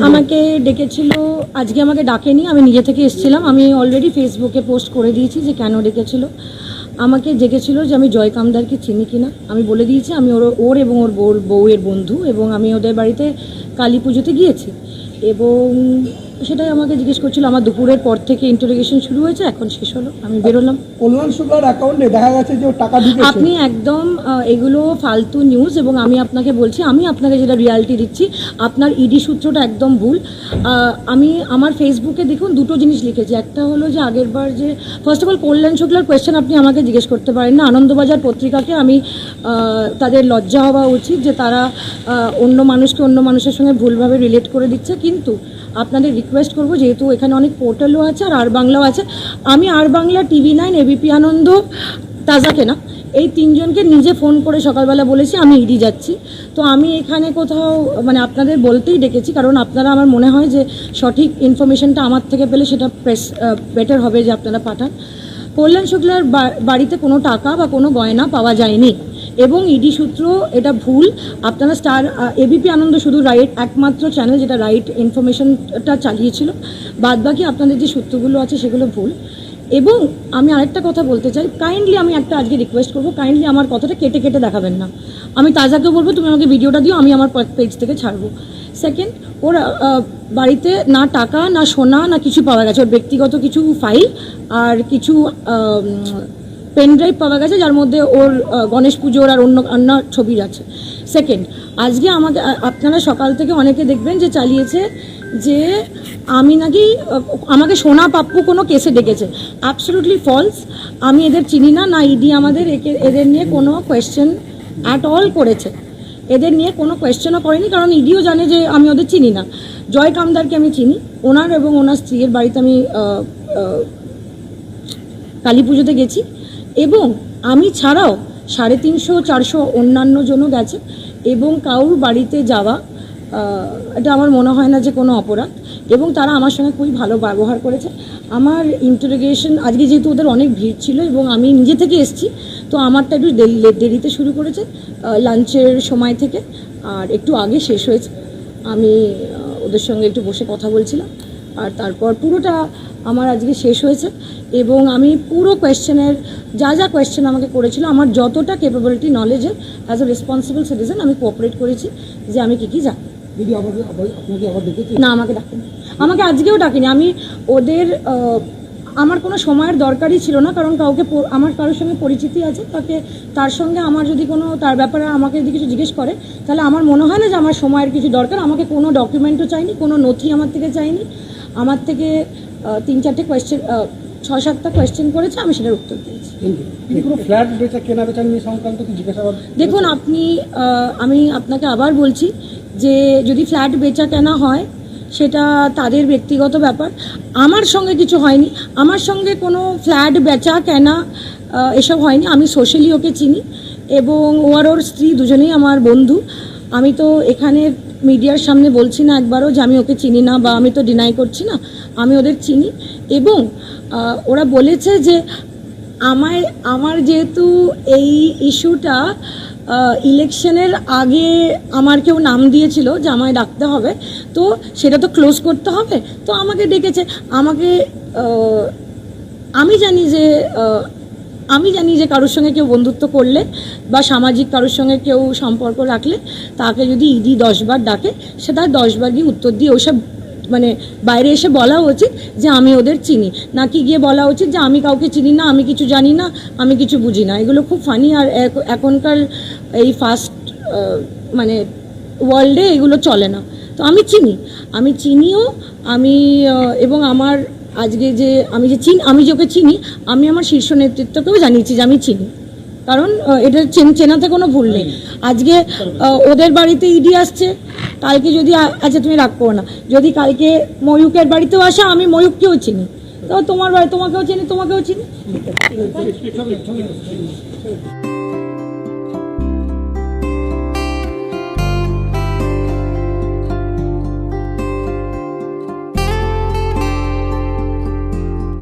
আমাকে ডেকেছিল, আজকে আমাকে ডাকেনি, আমি নিজে থেকে এসেছিলাম। আমি অলরেডি ফেসবুকে পোস্ট করে দিয়েছি যে কেন ডেকেছিল। আমাকে ডেকেছিল যে আমি জয় কামদারকে চিনি কিনা। আমি বলে দিয়েছি আমি ওর এবং ওর বউয়ের বন্ধু, এবং আমি ওদের বাড়িতে কালী পুজোতে গিয়েছি, এবং সেটাই আমাকে জিজ্ঞেস করছিল। আমার দুপুরের পর থেকে ইন্টারোগেশন শুরু হয়েছে, এখন শেষ হলো, আমি বেরোলাম। কল্যাণ শুক্লার অ্যাকাউন্টে দেখা গেছে যে টাকা ঢুকেছে। আপনি একদম এগুলো ফালতু নিউজ, এবং আমি আপনাকে বলছি, আমি আপনাকে যেটা রিয়ালিটি দিচ্ছি, আপনার ইডি সূত্রটা একদম ভুল। আমি আমার ফেসবুকে দেখুন দুটো জিনিস লিখেছি। একটা হলো যে আগেরবার যে ফার্স্ট অফ অল কল্যাণ শুক্লার কোয়েশ্চেন আপনি আমাকে জিজ্ঞেস করতে পারেন না। আনন্দবাজার পত্রিকাকে আমি তাদের লজ্জা হওয়া উচিত যে তারা অন্য মানুষকে অন্য মানুষের সঙ্গে ভুলভাবে রিলেট করে দিচ্ছে। কিন্তু আপনাদের রিকোয়েস্ট করবো, যেহেতু এখানে অনেক পোর্টালও আছে আর বাংলাও আছে, আমি বাংলা, TV9, ABP আনন্দ, তাজা কেনা, এই তিনজনকে নিজে ফোন করে সকালবেলা বলেছি আমি ইডি যাচ্ছি। তো আমি এখানে কোথাও মানে আপনাদের বলতেই ডেকেছি, কারণ আপনারা, আমার মনে হয় যে সঠিক ইনফরমেশনটা আমার থেকে পেলে সেটা বেটার হবে যে আপনারা পাঠান। কল্যাণ শুক্লার বাড়িতে কোনো টাকা বা কোনো গয়না পাওয়া যায়নি, এবং ইডি সূত্র এটা ভুল। আপনারা ABP আনন্দ শুধু রাইট একমাত্র চ্যানেল যেটা রাইট ইনফরমেশনটা চালিয়েছিল, বাদবাকি আপনাদের যে সূত্রগুলো আছে সেগুলো ভুল। এবং আমি আরেকটা কথা বলতে চাই, কাইন্ডলি আমি একটা আজকে রিকোয়েস্ট করবো, কাইন্ডলি আমার কথাটা কেটে কেটে দেখাবেন না। আমি তাজাকে বলবো তুমি আমাকে ভিডিওটা দিও, আমি আমার পেজ থেকে ছাড়বো। সেকেন্ড, ওর বাড়িতে না টাকা না সোনা না কিছু পাওয়া গেছে, ওর ব্যক্তিগত কিছু ফাইল আর কিছু পেন ড্রাইভ পাওয়া গেছে, যার মধ্যে ওর গণেশ পুজোর আর অন্য ছবি আছে। সেকেন্ড, আজকে আমাকে আপনারা সকাল থেকে অনেকে দেখবেন যে চালিয়েছে যে আমি নাকি আমাকে সোনা পাপ্পু কোনো কেসে ডেকেছে। Absolutely false. আমি এদের চিনি না, না ইডি আমাদের এদের নিয়ে কোনো কোয়েশ্চেন অ্যাট অল করেছে। এদের নিয়ে কোনো কোয়েশ্চেনও করেনি, কারণ ইডিও জানে যে আমি ওদের চিনি না। জয় কামদারকে আমি চিনি, ওনার এবং ওনার স্ত্রীর বাড়িতে আমি কালী পুজোতে গেছি, এবং আমি ছাড়াও 350-400 অন্যান্য জনও গেছে, এবং কারুর বাড়িতে যাওয়া এটা আমার মনে হয় না যে কোনো অপরাধ, এবং তারা আমার সঙ্গে খুবই ভালো ব্যবহার করেছে। আমার ইন্টারোগেশন আজকে যেহেতু ওদের অনেক ভিড় ছিল এবং আমি নিজে থেকে এসেছি, তো আমারটা একটু দেরিতে শুরু করেছে, লাঞ্চের সময় থেকে, আর একটু আগে শেষ হয়েছে। আমি ওদের সঙ্গে একটু বসে কথা বলছিলাম, আর তারপর পুরোটা আমার আজকে শেষ হয়েছে, এবং আমি পুরো কোয়েশ্চেনের যা কোয়েশ্চেন আমাকে করেছিল, আমার যতটা ক্যাপাবিলিটি নলেজের অ্যাজ এ রেসপন্সিবল সিটিজেন আমি কোঅপারেট করেছি যে আমি কী জানি। না, আমাকে ডাকেনি, আমাকে আজকেও ডাকেনি। আমি ওদের আমার কোনো সময়ের দরকারই ছিল না, কারণ আমার কারোর সঙ্গে পরিচিতি আছে, তার সঙ্গে আমার যদি কোনো তার ব্যাপারে আমাকে যদি কিছু জিজ্ঞেস করে, তাহলে আমার মনে হয় না যে আমার সময়ের কিছু দরকার। আমাকে কোনো ডকুমেন্টও চাইনি, কোনো নথি আমার থেকে চাইনি। আমার থেকে 3-4টে কোয়েশ্চেন, 6-7টা কোয়েশ্চেন করেছে, আমি সেটার উত্তর দিয়েছি। দেখুন আমি আপনাকে আবার বলছি যে যদি ফ্ল্যাট বেচা কেনা হয় সেটা তাদের ব্যক্তিগত ব্যাপার, আমার সঙ্গে কিছু হয়নি। আমার সঙ্গে কোনো ফ্ল্যাট বেচা কেনা এসব হয়নি। আমি সোশ্যালি ওকে চিনি, এবং ওর স্ত্রী দুজনেই আমার বন্ধু। আমি তো এখানে মিডিয়ার সামনে বলছি না একবারও যে আমি ওকে চিনি না, বা আমি তো ডিনাই করছি না, আমি ওদের চিনি। এবং ওরা বলেছে যে আমার যেহেতু এই ইস্যুটা ইলেকশনের আগে আমার কেউ নাম দিয়েছিল যে আমায় ডাকতে হবে, তো সেটা তো ক্লোজ করতে হবে, তো আমাকে ডেকেছে। আমি জানি যে কারোর সঙ্গে কেউ বন্ধুত্ব করলে বা সামাজিক কারোর সঙ্গে কেউ সম্পর্ক রাখলে তাকে যদি ইডি 10 বার ডাকে, সেটা 10 বার গিয়ে উত্তর দিয়ে ওসব মানে বাইরে এসে বলা উচিত যে আমি ওদের চিনি, নাকি গিয়ে বলা উচিত যে আমি কাউকে চিনি না, আমি কিছু জানি না, আমি কিছু বুঝি না। এগুলো খুব ফানি, আর এখনকার এই ফাস্ট মানে ওয়ার্ল্ডে এগুলো চলে না। তো আমি চিনিও এবং আমার আজকে যে আমি যে ওকে চিনি, আমি আমার শীর্ষ নেতৃত্বকেও জানিয়েছি যে আমি চিনি, কারণ এটা চেনাতে কোনো ভুল নেই। আজকে ওদের বাড়িতে ইডি আসছে, কালকে যদি আচ্ছা তুমি রাগ করো না, যদি কালকে ময়ূকের বাড়িতেও আসে, আমি ময়ূককেও চিনি, তো তোমার বাড়ি তোমাকেও চিনি, তোমাকেও চিনি।